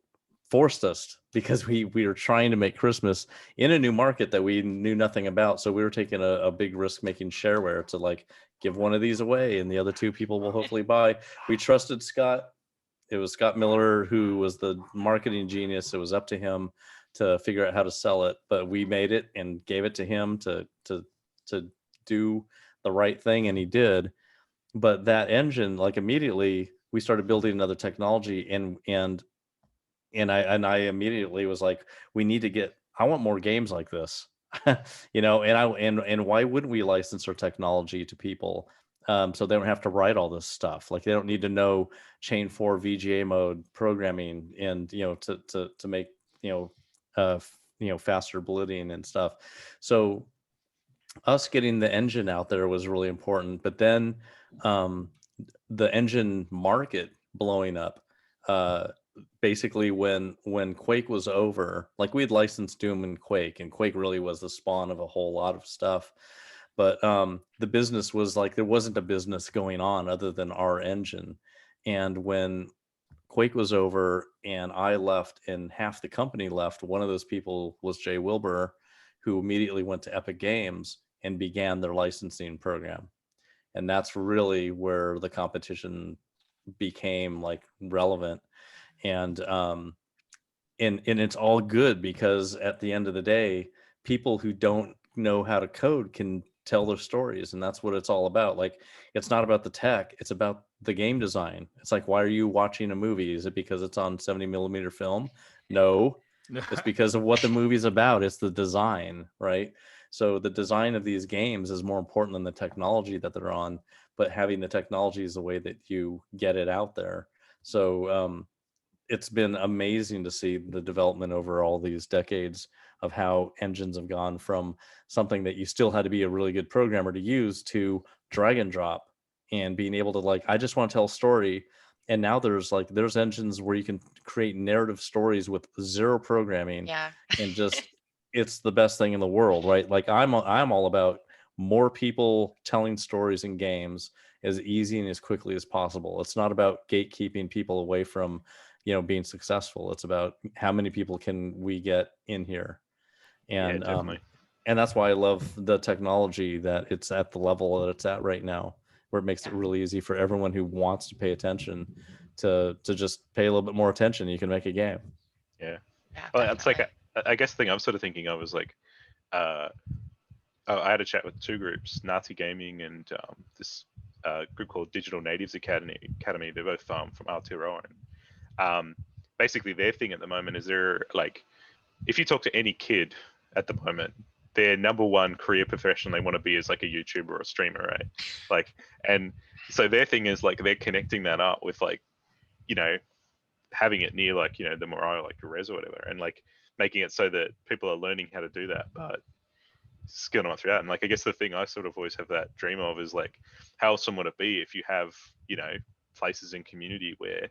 forced us, because we were trying to make Christmas in a new market that we knew nothing about. So we were taking a big risk making shareware to like give one of these away, and the other 2 people will hopefully buy. We trusted Scott. It was Scott Miller who was the marketing genius. It was up to him to figure out how to sell it, but we made it and gave it to him to do the right thing, and he did. But that engine, like immediately we started building another technology, and I immediately was like, we need to get, I want more games like this. And why wouldn't we license our technology to people, so they don't have to write all this stuff? Like they don't need to know chain 4 VGA mode programming, and to make faster bulleting and stuff. So us getting the engine out there was really important. But then the engine market blowing up, basically when Quake was over, like we had licensed Doom and Quake really was the spawn of a whole lot of stuff. But the business was like, there wasn't a business going on other than our engine. And when Quake was over and I left and half the company left, one of those people was Jay Wilbur, who immediately went to Epic Games and began their licensing program. And that's really where the competition became like relevant. And it's all good, because at the end of the day, people who don't know how to code can tell their stories, and that's what it's all about. Like it's not about the tech, it's about the game design. It's like, why are you watching a movie? Is it because it's on 70mm film? No, it's because of what the movie's about. It's the design, right? So the design of these games is more important than the technology that they're on, but having the technology is the way that you get it out there. So it's been amazing to see the development over all these decades of how engines have gone from something that you still had to be a really good programmer to use to drag and drop and being able to like, I just want to tell a story. And now there's engines where you can create narrative stories with zero programming Yeah. and just it's the best thing in the world, right? Like I'm all about more people telling stories in games as easy and as quickly as possible. It's not about gatekeeping people away from, being successful. It's about how many people can we get in here. Yeah, And definitely. and that's why I love the technology that it's at the level that it's at right now, where it makes it Yeah. really easy for everyone who wants to pay attention to just pay a little bit more attention. You can make a game. Yeah. Yeah, Well, it's like definitely. I guess the thing I'm sort of thinking of is like, uh, I had a chat with two groups, Nazi Gaming and this group called Digital Natives Academy. They're both from Aotearoa. Basically, their thing at the moment is they're like, if you talk to any kid at the moment, their number one career profession they want to be is like a YouTuber or a streamer, right? Like, and so their thing is like they're connecting that up with like, you know, having it near like, the Morio, like Res or whatever, and like making it so that people are learning how to do that, but skill not through that. And like, I guess the thing I sort of always have that dream of is like, how awesome would it be if you have, places in community where,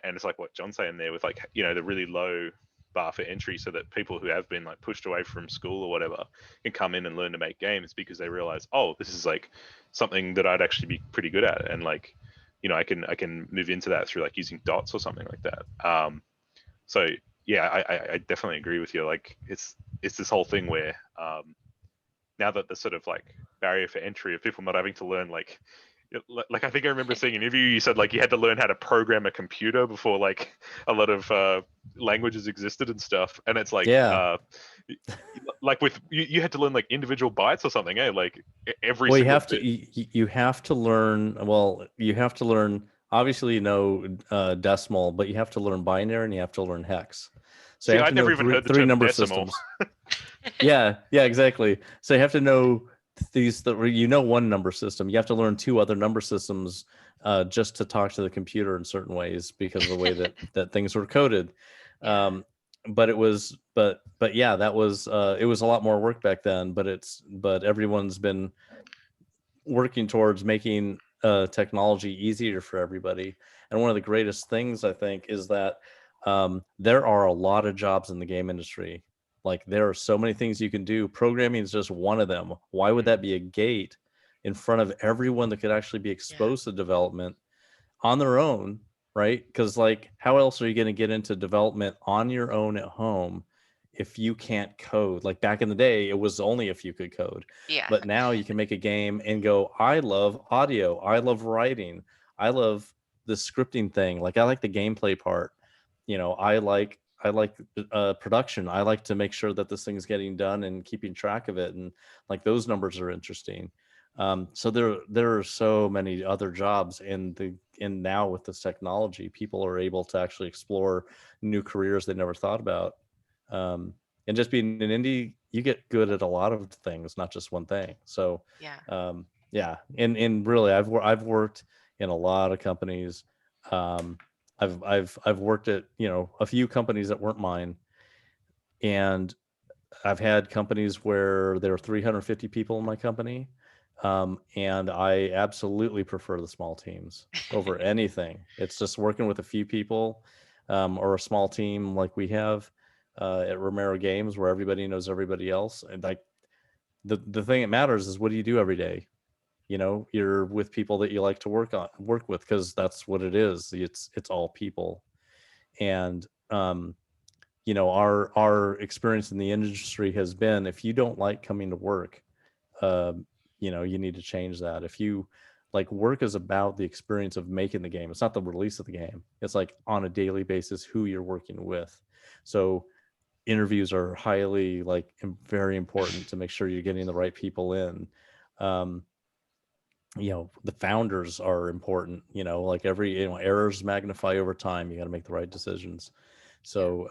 and it's like what John's saying there with like, the really low bar for entry so that people who have been like pushed away from school or whatever can come in and learn to make games because they realize, oh, this is like something that I'd actually be pretty good at. And like, I can move into that through like using dots or something like that. So yeah, I definitely agree with you. Like it's this whole thing where now that the sort of like barrier for entry of people not having to learn like I think I remember seeing an interview you said like you had to learn how to program a computer before like a lot of languages existed and stuff, and it's like Yeah. like with you had to learn like individual bytes or something, eh? Like every Well, single bit. you have to learn. Well, you have to learn. Obviously, decimal, but you have to learn binary and you have to learn hex. So See, you have I'd to know never even heard the three term number decimal. systems. Yeah, exactly. So you have to know one number system. You have to learn two other number systems just to talk to the computer in certain ways because of the way that things were coded. Yeah. But it was, but yeah, that was it was a lot more work back then. But everyone's been working towards making technology easier for everybody. And one of the greatest things I think is that there are a lot of jobs in the game industry. Like there are so many things you can do. Programming is just one of them. Why would that be a gate in front of everyone that could actually be exposed to development on their own, right? Because like, how else are you going to get into development on your own at home if you can't code? Like back in the day, it was only if you could code, Yeah. but now you can make a game and go, I love audio, I love writing, I love the scripting thing. Like I like the gameplay part. I like production. I like to make sure that this thing's getting done and keeping track of it, and like those numbers are interesting. So there are so many other jobs in now with this technology, people are able to actually explore new careers they never thought about. And just being an indie, you get good at a lot of things, not just one thing. So Yeah. yeah, and really, I've worked in a lot of companies. I've worked at a few companies that weren't mine, and I've had companies where there are 350 people in my company, and I absolutely prefer the small teams over anything. It's just working with a few people, or a small team like we have at Romero Games, where everybody knows everybody else. And like the thing that matters is, what do you do every day? You're with people that you like to work with, because that's what it is. It's all people. And our experience in the industry has been, if you don't like coming to work, you need to change that. If you like, work is about the experience of making the game. It's not the release of the game. It's like on a daily basis who you're working with. So interviews are highly very important to make sure you're getting the right people in. um, the founders are important. Like every errors magnify over time. You got to make the right decisions. So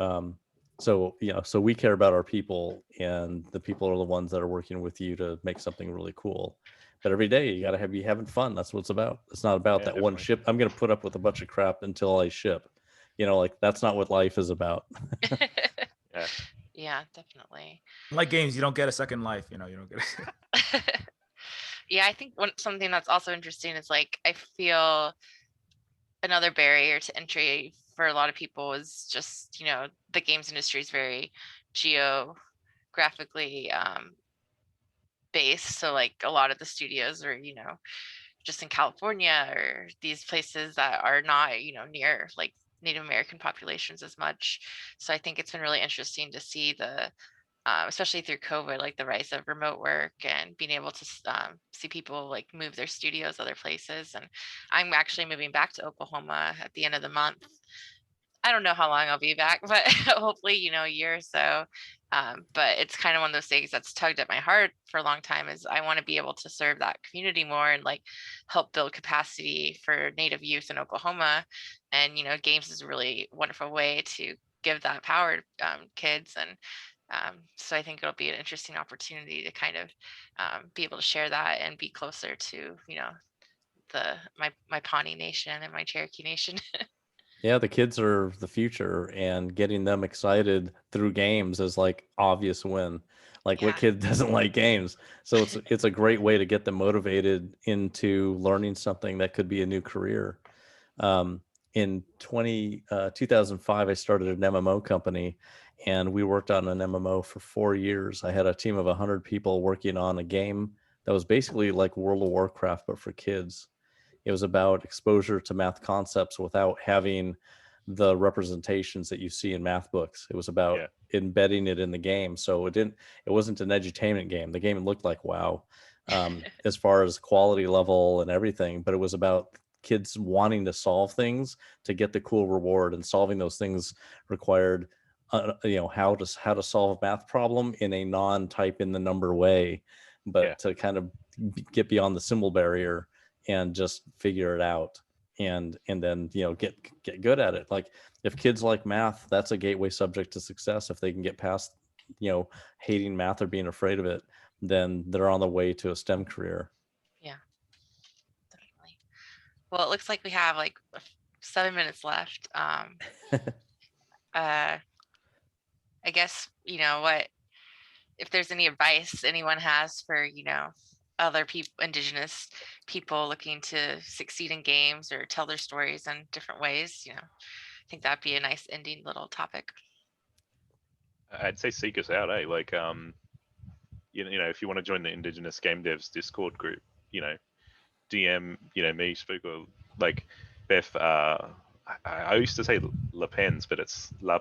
so we care about our people, and the people are the ones that are working with you to make something really cool. But every day you got to be having fun. That's what it's about. It's not about Yeah, that one definitely. ship. I'm going to put up with a bunch of crap until I ship. like that's not what life is about. Yeah. Yeah, definitely. Like games, you don't get a second life. You don't get it. Yeah, I think something that's also interesting is like I feel another barrier to entry for a lot of people is just the games industry is very geographically based. So like a lot of the studios are just in California or these places that are not near like Native American populations as much. So I think it's been really interesting to see the especially through COVID, like the rise of remote work and being able to see people like move their studios other places. And I'm actually moving back to Oklahoma at the end of the month. I don't know how long I'll be back, but hopefully, a year or so. But it's kind of one of those things that's tugged at my heart for a long time is I want to be able to serve that community more and like help build capacity for Native youth in Oklahoma. And, games is a really wonderful way to give that power to kids. And so I think it'll be an interesting opportunity to kind of be able to share that and be closer to, my Pawnee Nation and my Cherokee Nation. Yeah, the kids are the future, and getting them excited through games is like obvious win. Like what Yeah. kid doesn't like games? So it's a great way to get them motivated into learning something that could be a new career. In 2005, I started an MMO company, and we worked on an MMO for 4 years. I had a team of 100 people working on a game that was basically like World of Warcraft, but for kids. It was about exposure to math concepts without having the representations that you see in math books. It was about embedding it in the game. So it wasn't an edutainment game. The game looked like WoW, as far as quality level and everything, but it was about kids wanting to solve things to get the cool reward, and solving those things required how to solve a math problem in a non-type in the number way, but to kind of get beyond the symbol barrier and just figure it out, and then get good at it. Like if kids like math, that's a gateway subject to success. If they can get past hating math or being afraid of it, then they're on the way to a STEM career. Yeah, definitely. Well, it looks like we have like 7 minutes left. I guess what if there's any advice anyone has for other people, Indigenous people looking to succeed in games or tell their stories in different ways, I think that'd be a nice ending little topic. I'd say seek us out, like if you want to join the Indigenous Game Devs Discord group, DM me, speak, or like Beth. I used to say La Pens, but it's La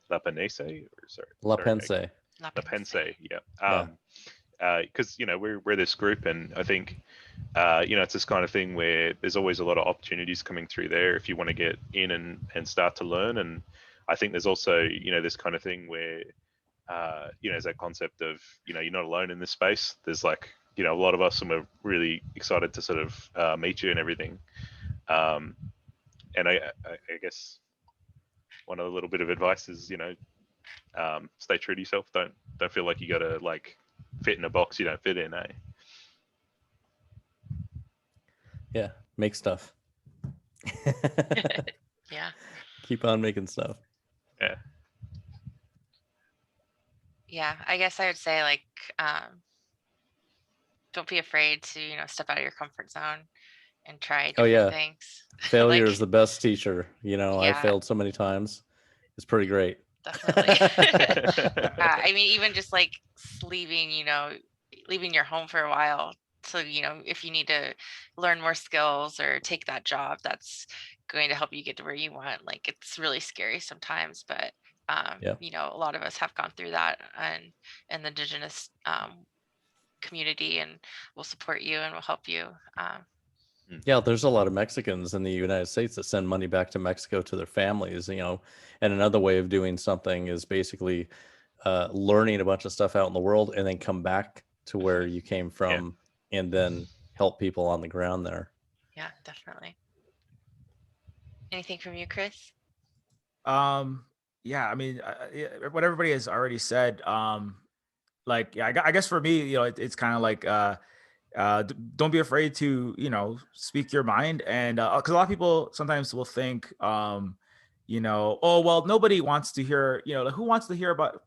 Penese, or sorry, La Pense. La Pense, yeah. Because we're this group, and I think it's this kind of thing where there's always a lot of opportunities coming through there if you want to get in and start to learn. And I think there's also this kind of thing where there's that concept of you're not alone in this space. There's like a lot of us, and we're really excited to sort of meet you and everything. And I guess one other little bit of advice is stay true to yourself. Don't feel like you got to like fit in a box you don't fit in, Yeah, make stuff. Yeah, keep on making stuff. Yeah, I guess I would say like don't be afraid to step out of your comfort zone and try different things. Failure is the best teacher. I Yeah. failed so many times. It's pretty great. Definitely. I mean, even just like leaving your home for a while. So, if you need to learn more skills or take that job, that's going to help you get to where you want. Like, it's really scary sometimes, but, a lot of us have gone through that and the Indigenous community, and we'll support you and we'll help you. Yeah, there's a lot of Mexicans in the United States that send money back to Mexico to their families, and another way of doing something is basically learning a bunch of stuff out in the world and then come back to where you came from and then help people on the ground there. Yeah, definitely. Anything from you, Chris? Yeah, I mean, what everybody has already said, I guess for me, it's kind of like, don't be afraid to speak your mind, and because a lot of people sometimes will think oh well, nobody wants to hear, like, who wants to hear about,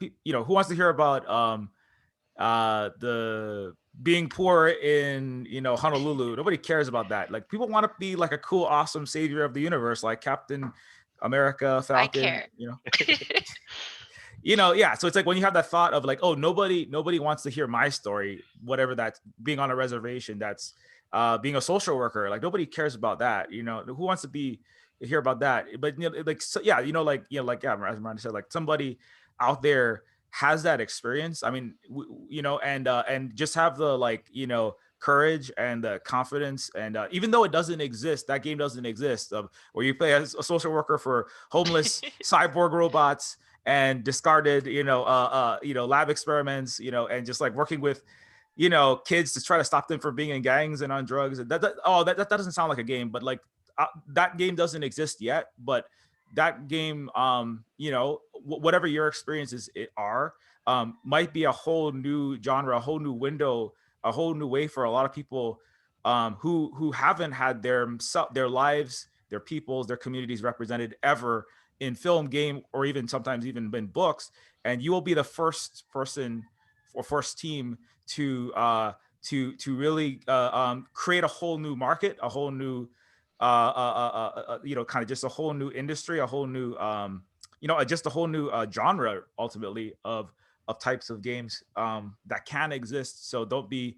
the being poor in, Honolulu. Nobody cares about that. Like, people want to be like a cool, awesome savior of the universe, like Captain America, I Falcon, care. Yeah. So it's like when you have that thought of like, oh, nobody wants to hear my story, whatever that's being on a reservation, that's being a social worker. Like, nobody cares about that. Who wants to hear about that? But like, so, yeah, as Miranda said, like, somebody out there has that experience. I mean, and just have the, like, courage and the confidence, and even though it doesn't exist, that game doesn't exist, where you play as a social worker for homeless cyborg robots and discarded, lab experiments, and just like working with, kids to try to stop them from being in gangs and on drugs. That doesn't sound like a game, but like, that game doesn't exist yet. But that game, whatever your experiences are, might be a whole new genre, a whole new window, a whole new way for a lot of people who haven't had their lives, their peoples, their communities represented ever in film, game, or even sometimes even in books. And you will be the first person or first team to really create a whole new market, a whole new kind of just a whole new industry, a whole new just a whole new genre ultimately of types of games that can exist. So don't be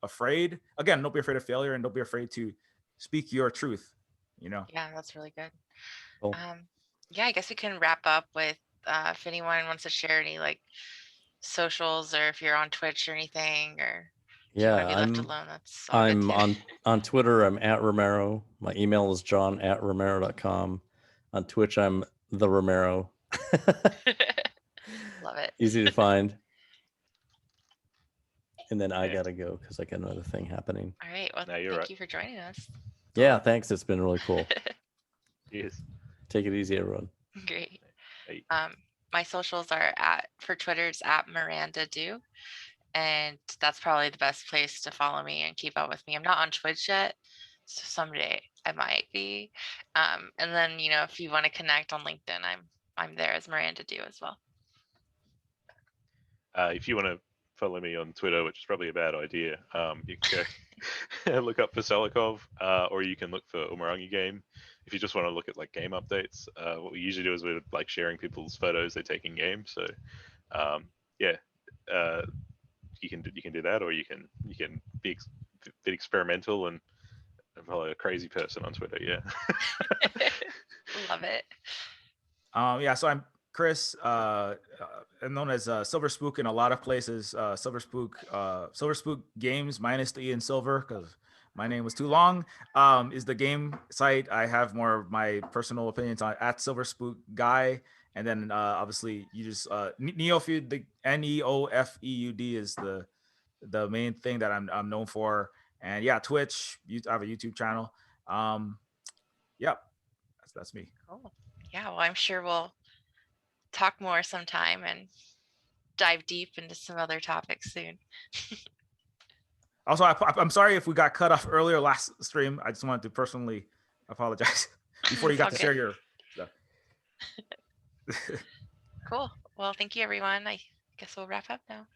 afraid. Again, don't be afraid of failure, and don't be afraid to speak your truth. Yeah, that's really good. Cool. Yeah, I guess we can wrap up with if anyone wants to share any like socials, or if you're on Twitch or anything, or if you want to Yeah, be left alone, that's all good I'm too. on Twitter. I'm at Romero. My email is john@romero.com. On Twitch, I'm the Romero. Love it. Easy to find. And then I Yeah. gotta go because I got another thing happening. All right. Well, No, you're thank right. you for joining us. Yeah, thanks. It's been really cool. Yes. Take it easy, everyone. Great. Hey. My socials are for Twitter's at Miranda Do, and that's probably the best place to follow me and keep up with me. I'm not on Twitch yet, so someday I might be. And then if you want to connect on LinkedIn, I'm there as Miranda Do as well. If you want to follow me on Twitter, which is probably a bad idea, you can go look up for Selikov, or you can look for Umurangi Game. If you just want to look at like game updates, what we usually do is we're like sharing people's photos they take in game. So yeah, you can do that, or you can be bit experimental and follow a crazy person on Twitter. Yeah. Love it. Yeah, so I'm Chris, known as Silver Spook in a lot of places. Silver Spook Games minus the E in silver, because my name was too long. Is the game site. I have more of my personal opinions on at Silver Spook Guy, and then obviously you just Neofeud. The Neofeud is the main thing that I'm known for. And yeah, Twitch. I have a YouTube channel. Yep, that's me. Cool. Yeah, well, I'm sure we'll talk more sometime and dive deep into some other topics soon. Also, I'm sorry if we got cut off earlier last stream. I just wanted to personally apologize before you got to share your stuff. Cool. Well, thank you, everyone. I guess we'll wrap up now.